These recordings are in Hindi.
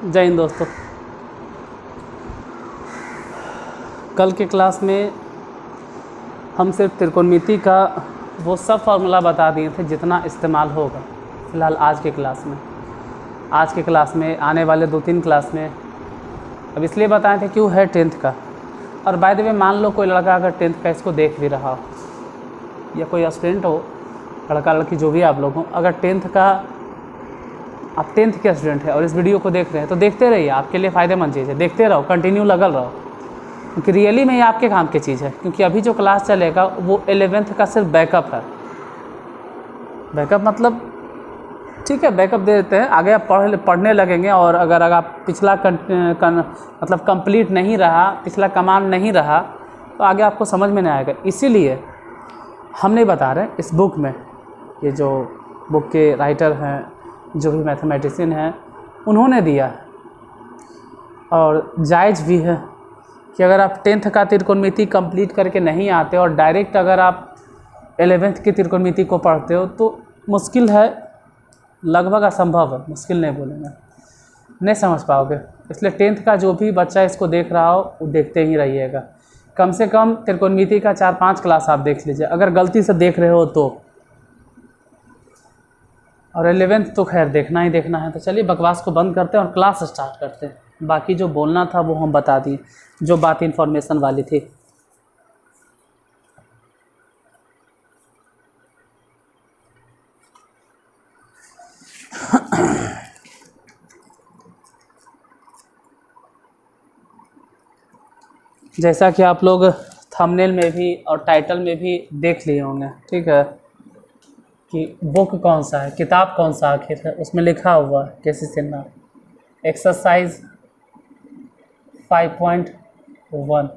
जय हिंद दोस्तों। कल के क्लास में हम सिर्फ त्रिकोणमिति का वो सब फार्मूला बता दिए थे जितना इस्तेमाल होगा। फ़िलहाल आज के क्लास में आने वाले 2-3 क्लास में अब इसलिए बताए थे कि वो है 10th का। और बाय द वे मान लो कोई लड़का अगर 10th का इसको देख भी रहा हो या कोई स्टूडेंट हो, लड़का लड़की जो भी आप लोग हो, अगर 10th का आप 10th के स्टूडेंट है और इस वीडियो को देख रहे हैं तो देखते रहिए, आपके लिए फ़ायदेमंद चीज़ है। देखते रहो, कंटिन्यू लगल रहो, क्योंकि रियली में ये आपके काम की चीज़ है। क्योंकि अभी जो क्लास चलेगा वो 11th का सिर्फ बैकअप है। बैकअप मतलब ठीक है, बैकअप दे देते हैं, आगे आप पढ़ने लगेंगे। और अगर आप पिछला मतलब कंप्लीट नहीं रहा, पिछला कमांड नहीं रहा, तो आगे आपको समझ में नहीं आएगा। इसीलिए हम नहीं बता रहे इस बुक में। ये जो बुक के राइटर हैं, जो भी मैथमेटिशियन हैं, उन्होंने दिया है और जायज़ भी है कि अगर आप 10th का त्रिकोणमिति कंप्लीट करके नहीं आते और डायरेक्ट अगर आप 11th की त्रिकोणमिति को पढ़ते हो तो मुश्किल है, लगभग असंभव है, मुश्किल नहीं बोलेंगे, नहीं समझ पाओगे। इसलिए 10th का जो भी बच्चा इसको देख रहा हो वो देखते ही रहिएगा। कम से कम त्रिकोणमिति का 4-5 क्लास आप देख लीजिए, अगर गलती से देख रहे हो तो। और 11th तो खैर देखना ही देखना है। तो चलिए बकवास को बंद करते हैं और क्लास स्टार्ट करते हैं। बाकी जो बोलना था वो हम बता दिए, जो बात इन्फॉर्मेशन वाली थी। जैसा कि आप लोग थंबनेल में भी और टाइटल में भी देख लिए होंगे, ठीक है, कि बुक कौन सा है, किताब कौन सा आखिर है, उसमें लिखा हुआ है केसी सिन्हा एक्सरसाइज 5.1।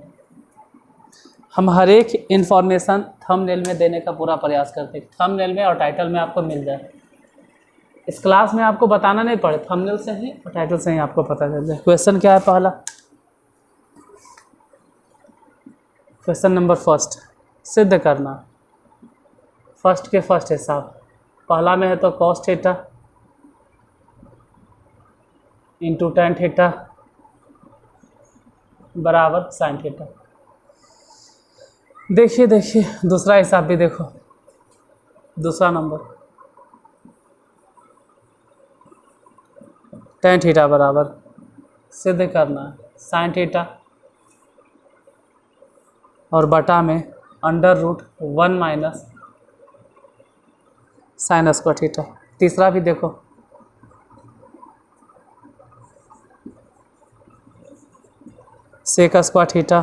हम हर एक इन्फॉर्मेशन थंबनेल में देने का पूरा प्रयास करते हैं, थंबनेल में और टाइटल में आपको मिल जाए। इस क्लास में आपको बताना नहीं पड़े, थंबनेल से ही और टाइटल से ही आपको पता चल जाए। क्वेश्चन क्या है पहला? क्वेश्चन नंबर फर्स्ट, सिद्ध करना। फर्स्ट के फर्स्ट हिसाब पहला में है तो cos theta into tan theta बराबर sin थीटा। देखिए दूसरा हिसाब भी देखो, दूसरा नंबर tan थीटा बराबर सिद्ध करना sin थीटा और बटा में √1 माइनस साइन स्क्वायर थीटा। तीसरा भी देखो, sec square theta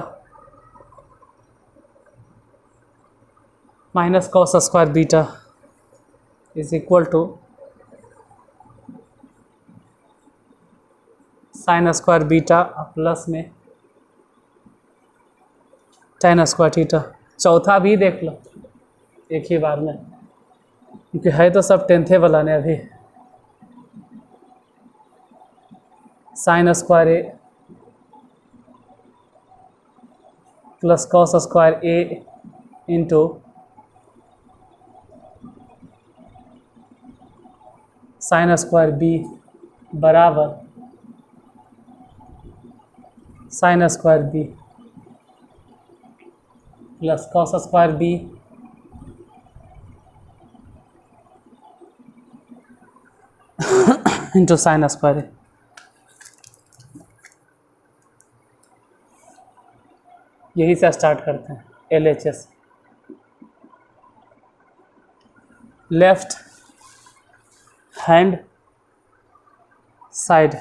minus cos square beta is equal to sine square beta plus में tan स्क्वायर थीटा। चौथा भी देख लो एक ही बार में, क्योंकि है तो सब 10th वाला ने। अभी sine square A plus cos square A into sine square B बराबर sine square B plus cos square B into sine square A. यही से स्टार्ट करते हैं। LHS left hand side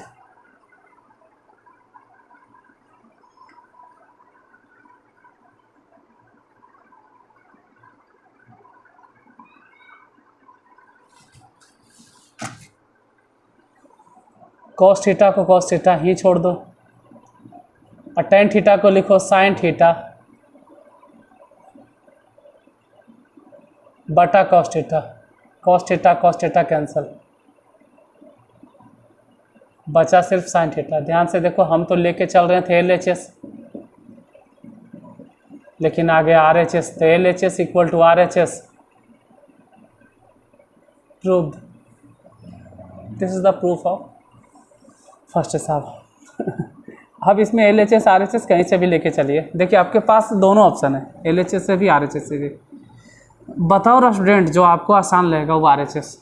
cos theta को cos थीटा ही छोड़ दो और tan थीटा को लिखो sin थीटा बटा cos theta. cos theta cancel, बचा सिर्फ sin थीटा। ध्यान से देखो, हम तो लेके चल रहे थे LHS, लेकिन आगे आर एच एस, तो L H S equal to R H S proved. This is the proof of first साहब। अब इसमें L H S R H S कहीं से भी लेके चलिए, देखिए आपके पास दोनों ऑप्शन है, एल एच एस से भी आर एच एस से भी। बताओ स्टूडेंट जो आपको आसान लगेगा वो are H S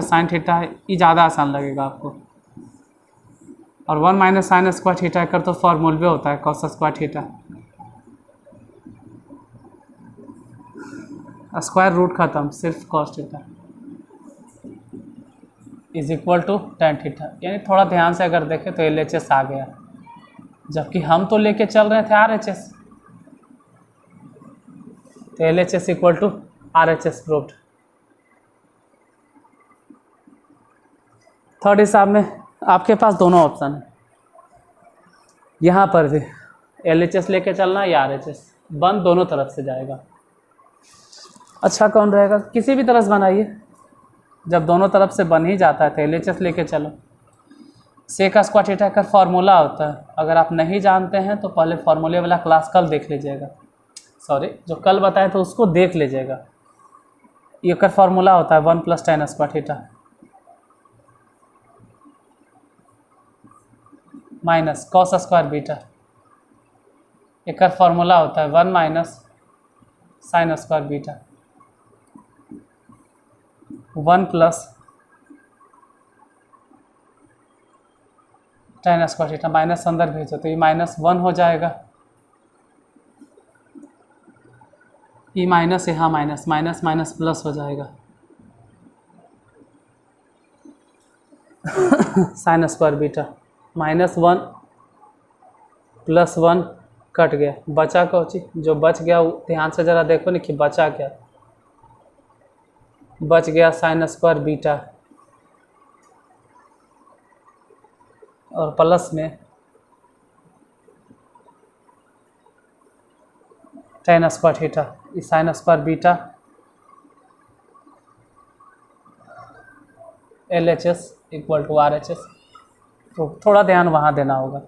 sine theta है, ये ज़्यादा आसान लगेगा आपको। और 1 माइनस साइन स्क्वायर थीटा कर तो फॉर्मूले होता है cos square theta, square root खत्म, सिर्फ cos theta is equal to tan theta. यानी थोड़ा ध्यान से अगर देखें तो एल एच एस आ गया, जबकि हम तो लेके चल रहे थे आर एच एस, तो L H S equal to R H S proved. Third हिसाब में आपके पास दोनों ऑप्शन है, यहाँ पर भी एल एच एस लेके चलना या आर एच एस, बन दोनों तरफ से जाएगा। अच्छा कौन रहेगा, किसी भी तरह से बनाइए, जब दोनों तरफ से बन ही जाता है तो एल एच एस लेके चलो। सेक स्क्वायर थीटा का फार्मूला होता है, अगर आप नहीं जानते हैं तो पहले फार्मूले वाला क्लास कल देख लीजिएगा, सॉरी जो कल बताया तो उसको देख लीजिएगा। ये का फार्मूला होता है 1 plus ten square theta minus cos square beta, एक फार्मूला होता है 1 minus sign square beta, 1 plus ten square theta, minus अंदर भेजो तो ये -1 हो जाएगा, ये माइनस यहाँ माइनस माइनस माइनस प्लस हो जाएगा, साइन स्क्वायर बीटा -1 + 1 कट गया, बचा कौची, जो बच गया ध्यान से ज़रा देखो नहीं कि बचा क्या, बच गया साइन स्क्वायर बीटा और प्लस में tan square theta, sine square beta L H S equal to R H S. तो थोड़ा ध्यान वहाँ देना होगा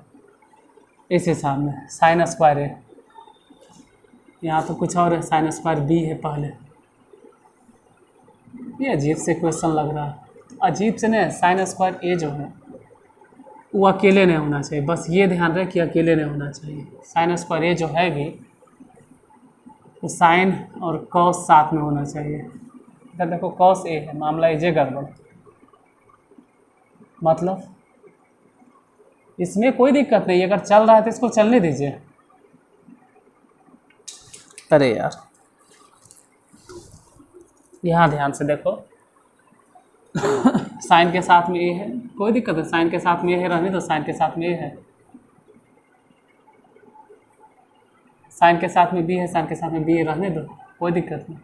इस हिसाब में। साइन स्क्वायर है, यहाँ तो कुछ और है, साइन स्क्वायर बी है पहले। ये अजीब से क्वेश्चन लग रहा है, अजीब से नहीं, साइन स्क्वायर ए जो है वो अकेले नहीं होना चाहिए, बस ये ध्यान रहे कि अकेले नहीं होना चाहिए। साइन स्क्वायर ए जो है भी तो साइन और कॉस साथ में होना चाहिए। इधर देखो कॉस ए है, मामला इजे गड़बड़, मतलब इसमें कोई दिक्कत नहीं, अगर चल रहा है तो इसको चलने दीजिए। अरे यार यहाँ ध्यान से देखो, साइन के साथ में ए है, कोई दिक्कत है, साइन के साथ में ए है रहने दो, साइन के साथ में ए है, साइन के साथ में बी है, साइन के साथ में बी है रहने दो, कोई दिक्कत नहीं।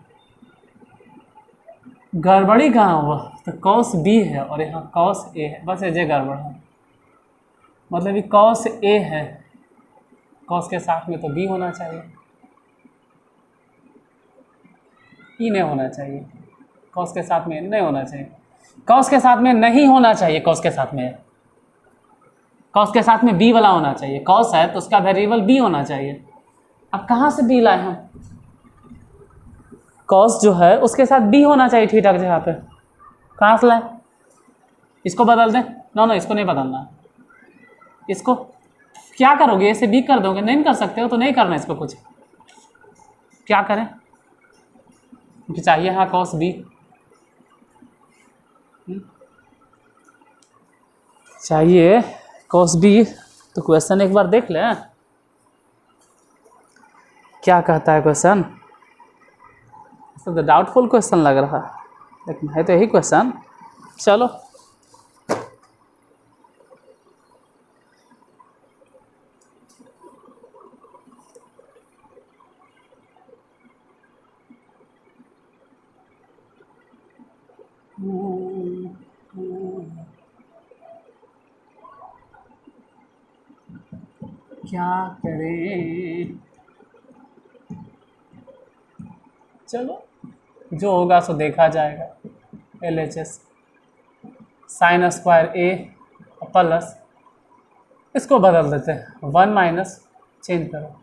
गड़बड़ी कहाँ हुआ, तो कॉस बी है और यहाँ कॉस ए है, बस ये गड़बड़ है, मतलब ये कॉस ए है, कॉस के साथ में तो बी होना चाहिए, ई नहीं होना चाहिए, कॉस के साथ में नहीं होना चाहिए, कॉस के साथ में नहीं होना चाहिए, कॉस के साथ में, कॉस के साथ में बी वाला होना चाहिए, कॉस है तो उसका वेरिएबल बी होना चाहिए। अब कहाँ से बी लाए हम, कॉस जो है उसके साथ बी होना चाहिए थीटा के जगह पे, कहाँ से लाए, इसको बदल दें, नो इसको नहीं बदलना, इसको क्या करोगे, ऐसे बी कर दोगे, नहीं कर सकते हो तो नहीं करना इसको, कुछ क्या करें, क्योंकि चाहिए हाँ कॉस बी, चाहिए कॉस बी। तो क्वेश्चन एक बार देख लें क्या कहता है क्वेश्चन, तो डाउटफुल क्वेश्चन लग रहा है, लेकिन है तो यही क्वेश्चन। चलो क्या करें, चलो जो होगा सो देखा जाएगा। L H S sine square A plus, इसको बदल देते हैं 1 माइनस, चेंज करो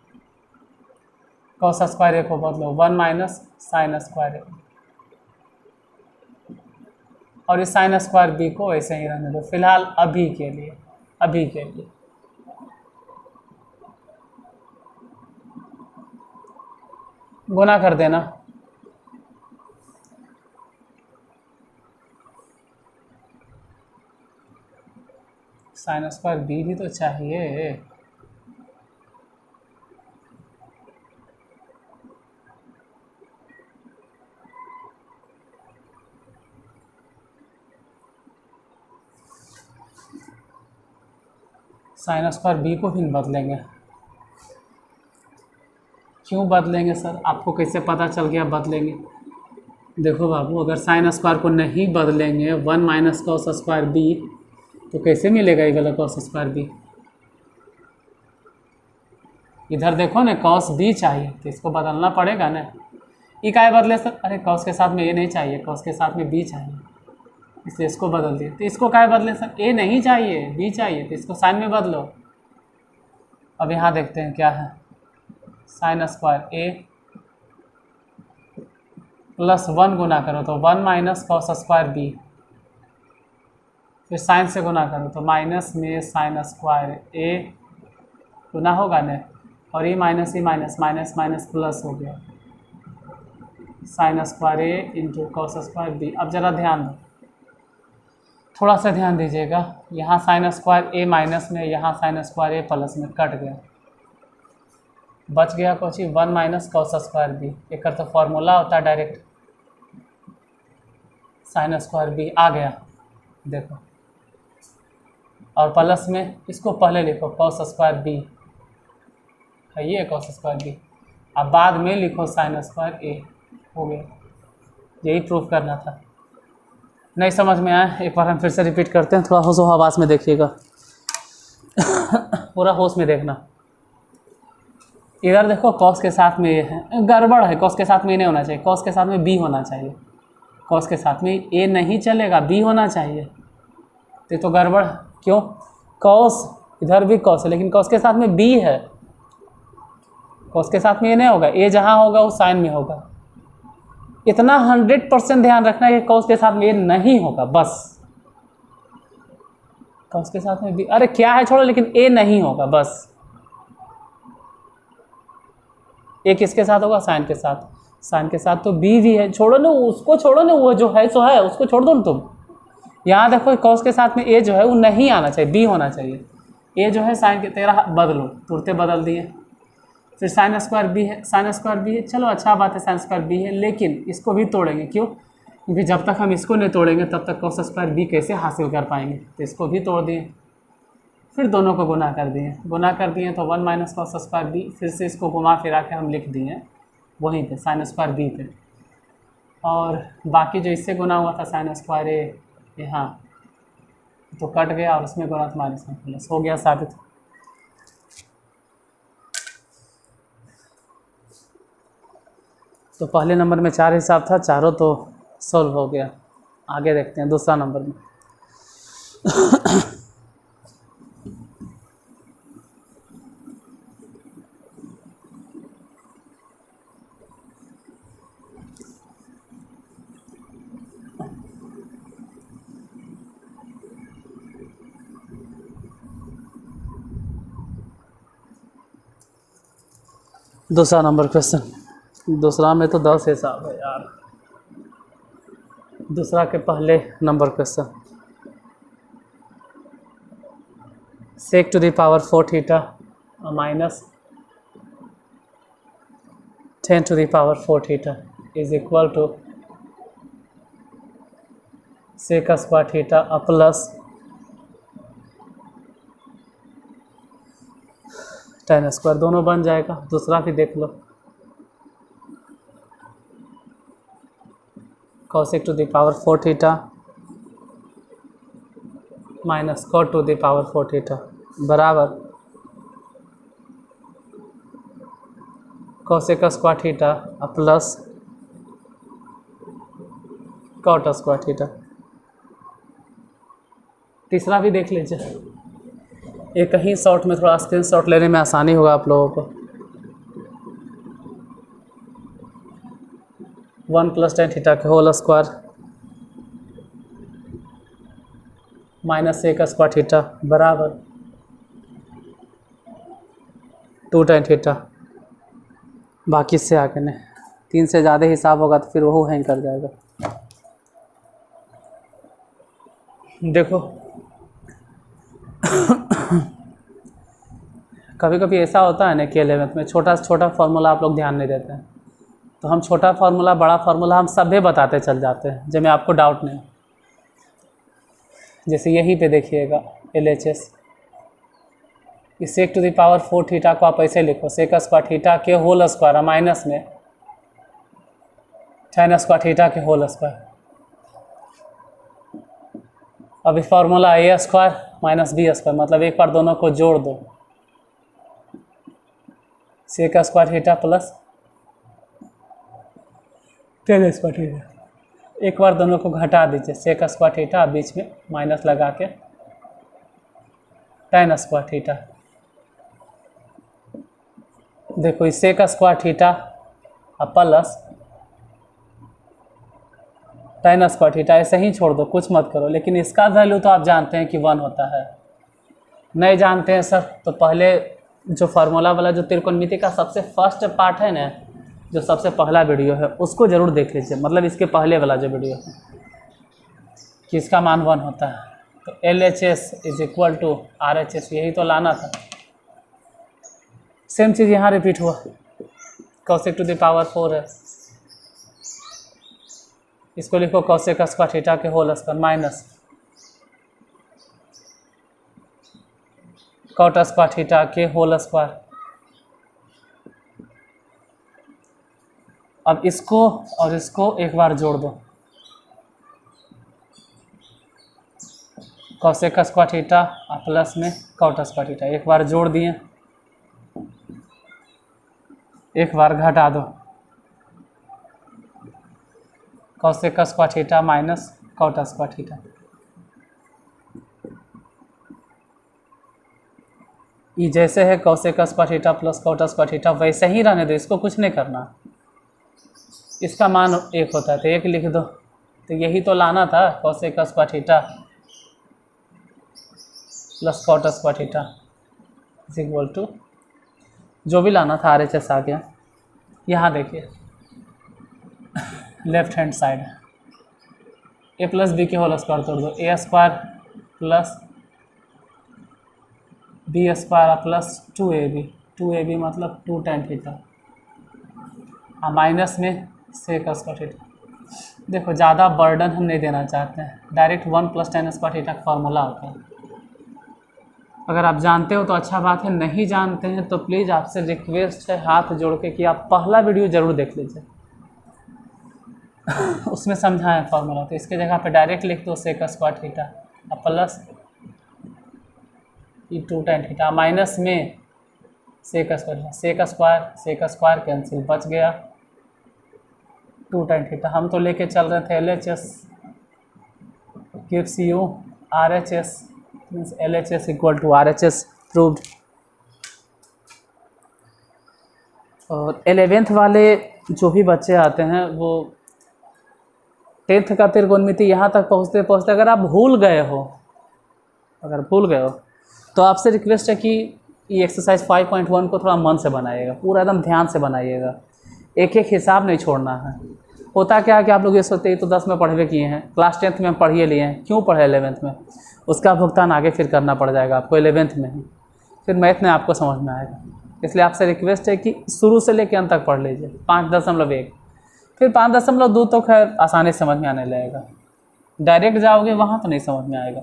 कॉस स्क्वायर ए को बदलो 1 माइनस साइन स्क्वायर ए, और इस साइन स्क्वायर बी को ऐसे ही रहने दो फिलहाल अभी के लिए, अभी के लिए। गुना कर देना, साइन स्क्वायर बी भी तो चाहिए। साइन स्क्वायर बी को भी बदलेंगे, क्यों बदलेंगे सर, आपको कैसे पता चल गया बदलेंगे? देखो बाबू, अगर साइन स्क्वायर को नहीं बदलेंगे 1 माइनस कॉस स्क्वायर बी, तो कैसे मिलेगा ये वाला कॉस स्क्वायर बी? इधर देखो ना, कॉस बी चाहिए तो इसको बदलना पड़ेगा ना। ये क्या बदले सर? अरे कॉस के साथ में ए नहीं चाहिए, कॉस के साथ में बी चाहिए, इसलिए इसको बदल दिए। तो इसको क्या बदले सर? ए नहीं चाहिए, बी चाहिए, तो इसको साइन में बदलो। अब यहाँ देखते हैं क्या है, साइन स्क्वायर ए प्लस 1 गुना करो तो 1 माइनस कॉस स्क्वायर बी, फिर साइन से गुना करो तो माइनस में साइन स्क्वायर ए गुना होगा ना, और ये माइनस माइनस माइनस प्लस हो गया, sine square A into cos square B. अब ज़रा ध्यान दो, थोड़ा सा ध्यान दीजिएगा, यहाँ साइन स्क्वायर ए माइनस में, यहाँ साइन स्क्वायर ए प्लस में कट गया, बच गया कुछ ही 1 माइनस कॉस स्क्वायर बी। एक तो फॉर्मूला होता है डायरेक्ट, साइन स्क्वायर बी आ गया देखो, और प्लस में इसको पहले लिखो कॉस स्क्वायर बी है, ये कॉस स्क्वायर बी, अब बाद में लिखो साइन स्क्वायर ए, हो गया। यही प्रूफ करना था। नहीं समझ में आया, एक बार हम फिर से रिपीट करते हैं, थोड़ा होश हवास में देखिएगा पूरा होश में देखना। इधर देखो कॉस के साथ में ये है, गड़बड़ है, कॉस के साथ में ए नहीं होना चाहिए, कॉस के साथ में बी होना चाहिए, कॉस के साथ में ए नहीं चलेगा, बी होना चाहिए, तो गड़बड़। क्यों? कॉस इधर भी कॉस है, लेकिन कॉस के साथ में बी है, कॉस के साथ में ए नहीं होगा, ए जहाँ होगा वो साइन में होगा। इतना 100% ध्यान रखना है कि कॉस के साथ में ए नहीं होगा, बस कॉस के साथ में बी, अरे क्या है छोड़ो, लेकिन ए नहीं होगा बस। ए किसके साथ होगा? साइन के साथ, साइन के साथ तो बी भी है, छोड़ो ना उसको, छोड़ो ना, वो जो है सो है, उसको छोड़ दो ना तुम। यहाँ देखो कॉस के साथ में ए जो है वो नहीं आना चाहिए, बी होना चाहिए। ए जो है साइन के, तेरा बदलो, तुरंत बदल दिए। फिर साइन स्क्वायर बी है, साइन स्क्वायर बी है, चलो अच्छा बात है, साइन स्क्वायर बी है, लेकिन इसको भी तोड़ेंगे। क्यों? क्योंकि जब तक हम इसको नहीं तोड़ेंगे तब तक कॉस स्क्वायर बी कैसे हासिल कर पाएंगे, तो इसको भी तोड़ दिए, फिर दोनों को गुना कर दिए, गुना कर दिए तो 1 माइनस कॉस स्क्वायर बी, फिर से इसको घुमा फिरा के हम लिख दिए वहीं पे साइन स्क्वायर बी पे, और बाकी जो इससे गुना हुआ था साइन स्क्वायर ए यहाँ तो कट गया, और उसमें गुना तो माइनस में प्लस हो गया, साबित। तो पहले नंबर में 4 हिसाब था, चारों तो सॉल्व हो गया। आगे देखते हैं दूसरा नंबर में। दूसरा नंबर क्वेश्चन, दूसरा में तो 10 हिसाब है यार। दूसरा के पहले number question, sec to the power 4 theta minus 10 to the power 4 theta is equal to sec square theta plus tan square, दोनों बन जाएगा। दूसरा भी देख लो, cosec to the power 4 theta minus cot to the power 4 theta बराबर cosec square theta plus cot square theta. तीसरा भी देख लीजिए, एक कहीं शॉर्ट में, थोड़ा स्क्रीन शॉट लेने में आसानी होगा आप लोगों को। 1 + tan थीटा के whole square minus sec square theta बराबर 2 tan थीटा। बाकी इससे आगे नहीं, 3 से ज़्यादा हिसाब होगा तो फिर वो हैंग कर जाएगा। देखो कभी कभी ऐसा होता है ना कि 11th में छोटा से छोटा फार्मूला आप लोग ध्यान नहीं देते हैं, तो हम छोटा फार्मूला बड़ा फार्मूला हम सभी बताते चल जाते हैं जिनमें आपको डाउट नहीं। जैसे यहीं पे देखिएगा LHS, इस sec to the power 4 theta को आप ऐसे लिखो sec स्क्वायर थीटा के होल स्क्वायर माइनस में tan स्क्वायर थीटा के होल स्क्वायर। अभी formula a square minus b square, मतलब एक बार दोनों को जोड़ दो, sec square theta plus tan square theta. एक बार दोनों को घटा दीजिए, sec स्क्वायर थीटा बीच में माइनस लगा के tan स्क्वायर थीटा। देखो इस sec स्क्वायर थीटा और प्लस tan स्क्वायर थीटा ऐसे ही छोड़ दो, कुछ मत करो। लेकिन इसका वैल्यू तो आप जानते हैं कि 1 होता है। नहीं जानते हैं सर, तो पहले जो फार्मूला वाला जो त्रिकोणमिति का सबसे फर्स्ट पार्ट है ना, जो सबसे पहला वीडियो है उसको ज़रूर देख लीजिए, मतलब इसके पहले वाला जो वीडियो है कि इसका मान 1 होता है। तो LHS = RHS, यही तो लाना था। सेम चीज़ यहाँ रिपीट हुआ, cosec टू द पावर 4 है, इसको लिखो cosec स्क्वायर थीटा के whole square minus cot square theta के होल स्क्वायर। अब इसको और इसको एक बार जोड़ दो, cosec स्क्वायर थीटा प्लस में cot स्क्वायर थीटा। एक बार जोड़ दिए, एक बार घटा दो, cosec square theta minus cot square theta. ये जैसे है cosec square theta plus cot square theta वैसे ही रहने दो, इसको कुछ नहीं करना। इसका मान 1 होता है तो 1 लिख दो। तो यही तो लाना था, cosec square theta plus cot square theta = जो भी लाना था RHS आ गया। यहाँ देखिए left hand side a plus B के होल स्क्वायर तोड़ दो, a square plus B square plus 2ab मतलब 2 tan थीटा माइनस में sec स्क्वायर थीटा। देखो ज़्यादा बर्डन हम नहीं देना चाहते हैं, डायरेक्ट 1 + tan स्क्वायर थीटा का फॉर्मूला होता है। अगर आप जानते हो तो अच्छा बात है, नहीं जानते हैं तो प्लीज़ आपसे रिक्वेस्ट है हाथ जोड़ के कि आप पहला वीडियो ज़रूर देख लीजिए उसमें समझाएं फॉर्मूला। तो इसके जगह पे डायरेक्ट लिख दो sec square theta plus 2 tan theta minus में sec स्क्वायर कैंसिल, बच गया 2 tan थीटा। हम तो लेके चल रहे थे LHS gives you RHS, means LHS = RHS proved. और 11th वाले जो भी बच्चे आते हैं वो 10th का त्रिकोणमिति यहाँ तक पहुँचते पहुँचते अगर आप भूल गए हो तो आपसे रिक्वेस्ट है कि ये एक्सरसाइज 5.1 को थोड़ा मन से बनाइएगा, पूरा एकदम ध्यान से बनाइएगा, एक एक हिसाब नहीं छोड़ना है। होता क्या है कि आप लोग ये सोचते हैं तो 10 में पढ़वे किए हैं, क्लास 10th में पढ़िए लिए हैं, क्यों पढ़े 11th में? उसका भुगतान आगे फिर करना पड़ जाएगा आपको 11th में ही, फिर मैथ में आपको समझ में आएगा। इसलिए आपसे रिक्वेस्ट है कि शुरू से लेकर अंत तक पढ़ लीजिए 5.1, फिर 5.2 तो खैर आसानी से समझ में आने लगेगा। डायरेक्ट जाओगे वहाँ तो नहीं समझ में आएगा।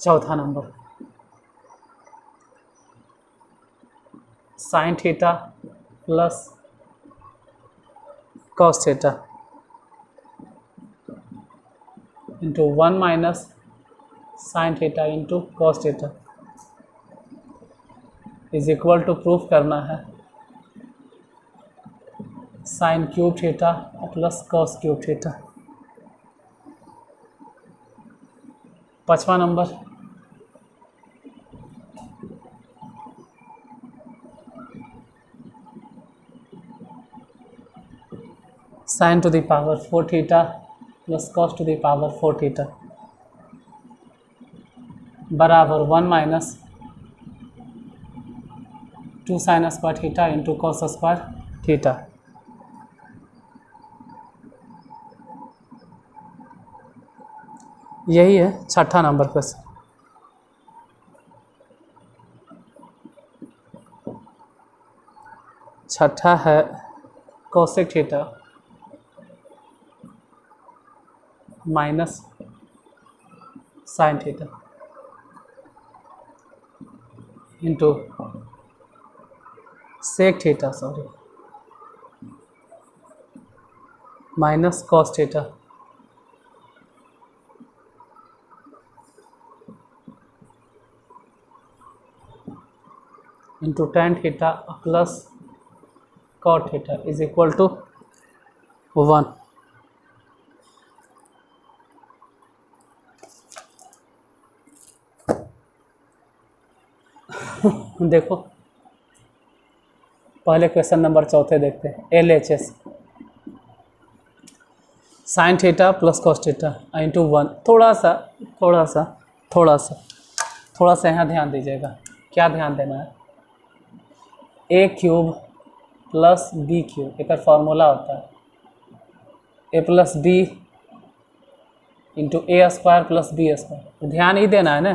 चौथा number, sine theta plus cos theta into 1 minus sine theta into cos theta is equal to proof करना है sine cube theta plus cos cube theta. 5वां number, sine to the power 4 theta plus cos to the power 4 theta बराबर 1 minus 2 sine square theta into cos square theta. यही है 6ठा नंबर क्वेश्चन। छठा है cosec theta minus sine theta into sec theta minus cos theta into tan theta plus cot theta is equal to 1। देखो पहले क्वेश्चन नंबर 4 देखते हैं। LHS sine theta plus cos theta into 1। थोड़ा सा यहाँ ध्यान दीजिएगा। क्या ध्यान देना है? ए क्यूब प्लस बी क्यूब एक फार्मूला होता है ए प्लस बी इंटू ए स्क्वायर प्लस बी स्क्वायर। ध्यान ही देना है ना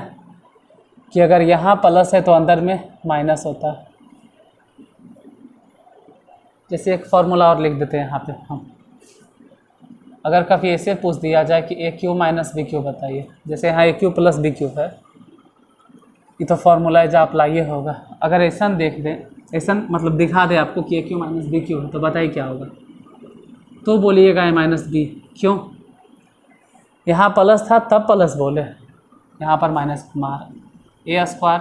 कि अगर यहाँ प्लस है तो अंदर में माइनस होता है। जैसे एक फार्मूला और लिख देते हैं यहाँ पे हम। अगर कभी ऐसे पूछ दिया जाए कि ए क्यूब माइनस बी क्यूब बताइए, जैसे यहाँ ए क्यूब प्लस बी क्यूब है, ये तो फार्मूला जो आप लाइए होगा। अगर ऐसा देख दें, ऐसा मतलब दिखा दे आपको कि ए क्यूब माइनस बी क्यूब है, तो बताइए क्या होगा? तो बोलिएगा ए माइनस बी। क्यों? यहाँ प्लस था तब प्लस बोले, यहाँ पर माइनस मार ए स्क्वायर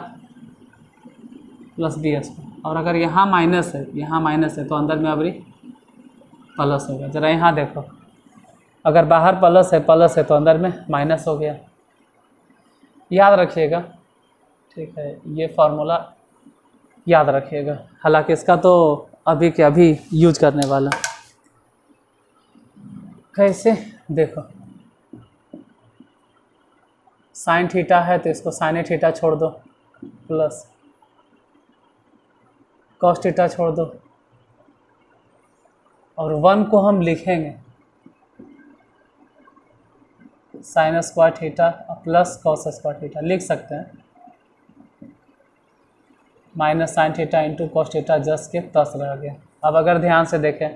प्लस बी स्क्वायर। और अगर यहाँ माइनस है तो अंदर में अभी प्लस हो गया। ज़रा यहाँ देखो, अगर बाहर प्लस है तो अंदर में माइनस हो गया। याद रखिएगा, ठीक है? ये फार्मूला याद रखिएगा। हालांकि इसका तो अभी के अभी यूज करने वाला। कैसे? देखो साइन थीटा है तो इसको साइन थीटा छोड़ दो, प्लस कॉस थीटा छोड़ दो, और 1 को हम लिखेंगे sign square theta plus cos square theta लिख सकते हैं। Minus sine theta into cos theta just के प्लस रह गया। अब अगर ध्यान से देखें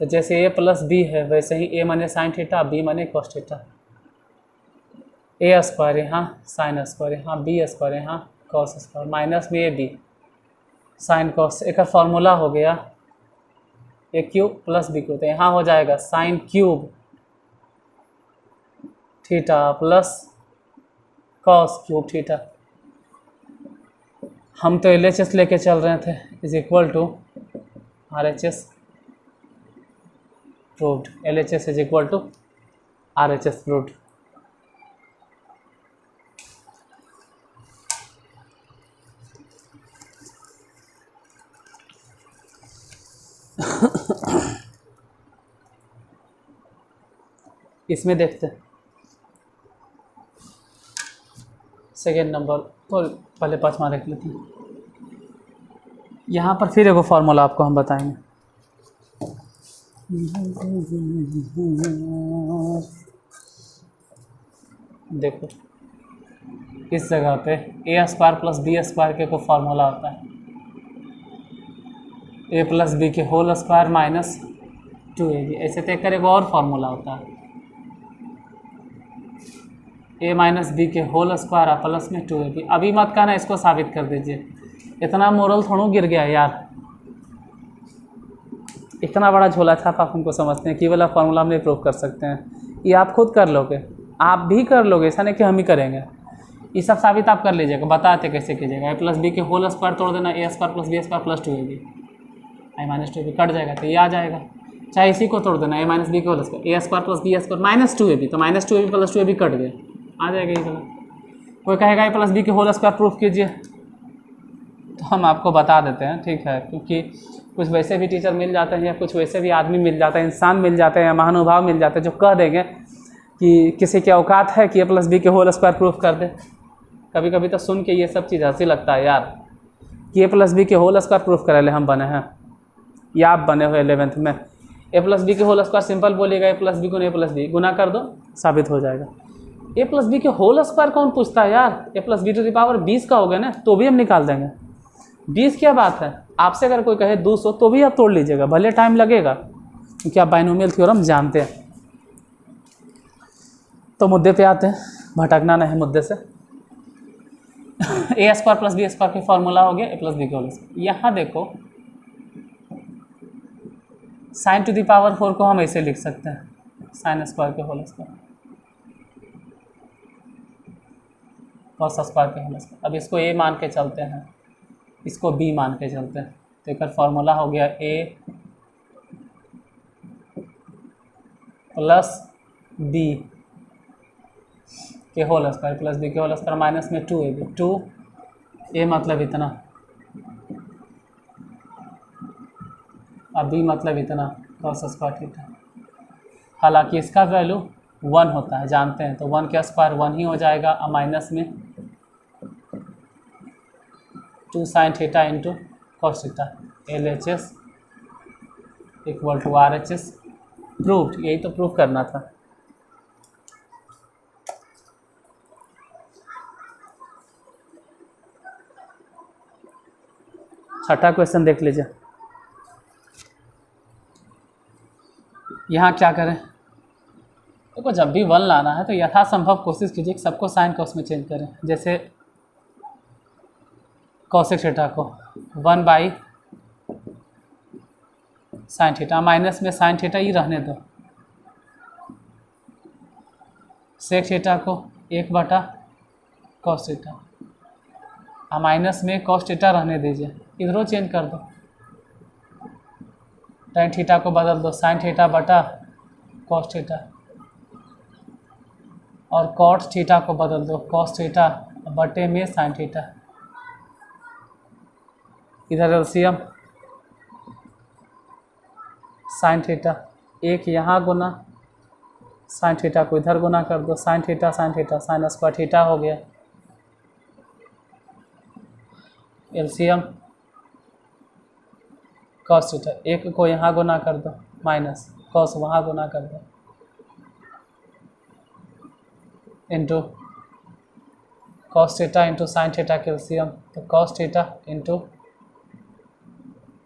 तो जैसे ए प्लस बी है वैसे ही ए माने साइन थीटा, बी माने कॉस थीटा। ए स्क्वायर यहाँ साइन स्क्वायर यहाँ बी स्क्वायर यहाँ कॉस स्क्वायर, माइनस में ए बी साइन कॉस। एक फार्मूला हो गया A cube plus B cube. तो यहाँ हो जाएगा sine cube theta plus cos cube theta. हम तो LHS लेके चल रहे थे, is equal to RHS proved. LHS is equal to RHS proved. इसमें देखते हैं सेकेंड नंबर, तो पहले 5वां देख लेते हैं। यहाँ पर फिर एगो फार्मूला आपको हम बताएंगे। देखो इस जगह पे ए स्क्वायर प्लस बी स्क्वायर के कोई फार्मूला होता है ए प्लस बी के होल स्क्वायर माइनस 2ab। ऐसे तय कर एगो और फार्मूला होता है ए माइनस बी के होल स्क्वायर प्लस में 2ab। अभी मत कहना इसको साबित कर दीजिए, इतना मोरल थोड़ा गिर गया यार। इतना बड़ा झोला छाप आप हमको समझते हैं कि वाला फार्मूला हम नहीं प्रूव कर सकते हैं। ये आप खुद कर लोगे, आप भी कर लोगे, ऐसा नहीं कि हम ही करेंगे। ये सब साबित आप कर लीजिएगा, बताते कैसे कीजिएगा। ए प्लस बी के होल स्क्वायर तोड़ देना, A square plus B square plus 2ab, आई माइनस 2ab कट जाएगा तो ये आ जाएगा। चाहे इसी को तोड़ देना, ए माइनस बी के whole square, A square plus B square minus 2ab, तो minus 2ab plus 2ab cut गया, आ जाएगा ये वाला। कोई कहेगा ए प्लस बी के होल स्क्वायर प्रूफ कीजिए, तो हम आपको बता देते हैं, ठीक है, क्योंकि कुछ वैसे भी टीचर मिल जाते हैं या कुछ वैसे भी आदमी मिल जाते हैं, इंसान मिल जाते हैं या महानुभाव मिल जाते हैं जो कह देंगे कि किसी की औकात है कि ए प्लस बी के होल स्क्वायर प्रूफ कर दे। कभी कभी तो सुन के ये सब चीज़ हंसी लगता है यार कि ए प्लस बी के होल स्क्वायर प्रूफ करे ले हम बने हैं, या आप बने हुए 11th में। ए प्लस बी के होल स्क्वायर सिंपल बोलिएगा, ए प्लस बी को ए प्लस बी गुना कर दो, साबित हो जाएगा। ए प्लस बी के होल स्क्वायर कौन पूछता है यार, A plus B to the power 20 का हो गया ना, तो भी हम निकाल देंगे। 20 क्या बात है, आपसे अगर कोई कहे 200 तो भी आप तोड़ लीजिएगा, भले टाइम लगेगा, क्योंकि आप बाइनोमियल थ्योरम जानते हैं। तो मुद्दे पे आते हैं, भटकना नहीं मुद्दे से। ए स्क्वायर प्लस बी स्क्वायर की फॉर्मूला हो गया ए प्लस बी के होल स्क्वायर। यहाँ देखो साइन टू द पावर 4 को हम ऐसे लिख सकते हैं, साइन स्क्वायर के होल स्क्वायर, कॉस स्क्वायर के होल स्क्वायर। अब इसको ए मान के चलते हैं, इसको बी मान के चलते हैं, तो एक फॉर्मूला हो गया ए प्लस बी के होल स्क्वायर प्लस बी के होल स्क्वायर माइनस में 2ab, 2a मतलब इतना और b मतलब इतना कॉस स्क्वायर थीटा। हालांकि इसका वैल्यू 1 होता है जानते हैं, तो 1 का स्क्वायर 1 ही हो जाएगा और माइनस में 2 sine theta into cos theta, LHS equal to RHS। Proved, यही तो प्रूव करना था। छठा क्वेश्चन देख लीजिए। यहाँ क्या करें, देखो जब भी 1 लाना है तो यथासंभव कोशिश कीजिए कि सबको साइन कॉस में चेंज करें। जैसे कॉसेक थीटा को 1 बाई साइन थीटा, माइनस में साइन थीटा ही रहने दो, सेक थीटा को 1 बटा कॉस थीटा, माइनस में कॉस थीटा रहने दीजिए, इधरों चेंज कर दो, टेन थीटा को बदल दो साइन थीटा बटा कॉस थीटा, और कॉट थीटा को बदल दो कॉस थीटा बटे में साइन थीटा। इधर एलसीएम साइन थीटा, एक यहाँ गुना साइन थीटा को इधर गुना कर दो, sine theta sine square theta हो गया। एलसीएम कॉस थीटा, एक को यहाँ गुना कर दो माइनस कॉस वहाँ गुना कर दो into cos theta into sine theta के एलसीएम, तो cos theta into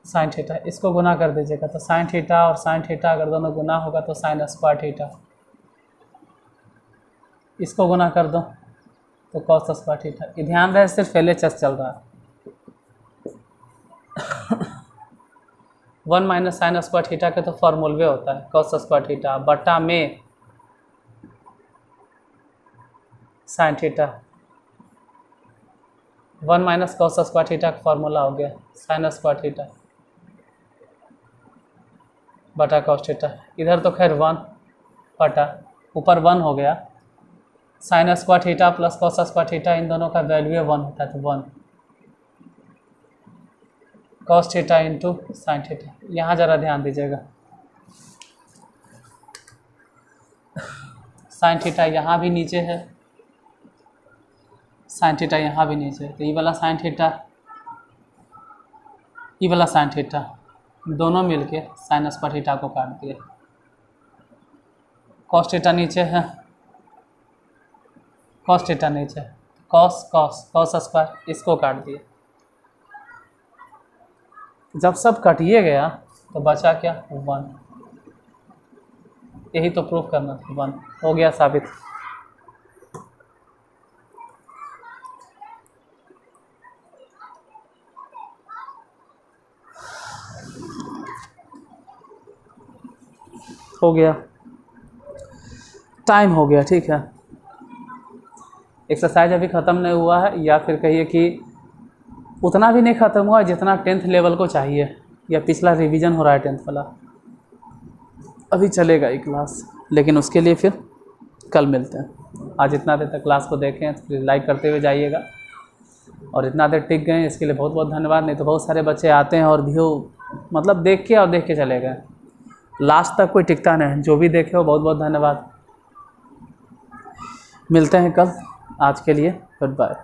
sine theta, इसको गुना कर दीजिएगा तो साइन थीटा और साइन थीटा अगर दोनों गुना होगा तो साइन स्क्वायर थीटा, इसको गुना कर दो तो कॉस स्क्वायर थीटा। ये ध्यान रहे सिर्फ LHS चल रहा है। 1 माइनस साइन स्क्वायर थीटा के तो फॉर्मूलवे होता है कॉस स्क्वायर थीटा बटा में sine theta, 1 minus cos square theta का फॉर्मूला हो गया साइन स्क्वायर थीटा बटा कॉस थीटा। इधर तो खैर 1 बटा ऊपर 1 हो गया, sine square theta plus cos square theta इन दोनों का वैल्यू 1 होता है, तो 1 cos theta into sine theta. यहाँ ज़रा ध्यान दीजिएगा, साइन थीटा यहाँ भी नीचे है, साइन थीटा यहाँ भी नीचे है, तो ये वाला साइन थीटा ये वाला साइन थीटा दोनों मिलके साइन स्क्वायर थीटा को काट दिए। कॉस थीटा नीचे है, कॉस थीटा नीचे, कॉस कॉस कॉस स्क्वायर इसको काट दिए। जब सब कटिए गया तो बचा क्या 1, यही तो प्रूफ करना था, 1 हो गया साबित। हो गया, टाइम हो गया, ठीक है। एक्सरसाइज अभी ख़त्म नहीं हुआ है, या फिर कहिए कि उतना भी नहीं ख़त्म हुआ जितना 10th लेवल को चाहिए, या पिछला रिवीजन हो रहा है 10th वाला, अभी चलेगा ये क्लास। लेकिन उसके लिए फिर कल मिलते हैं। आज इतना देर तक क्लास को देखें तो फिर लाइक करते हुए जाइएगा, और इतना देर टिक गए इसके लिए बहुत बहुत धन्यवाद। नहीं तो बहुत सारे बच्चे आते हैं और व्यू मतलब देख के चले गए, लास्ट तक कोई टिकता नहीं। जो भी देखे हो बहुत बहुत धन्यवाद। मिलते हैं कल, आज के लिए गुड बाय।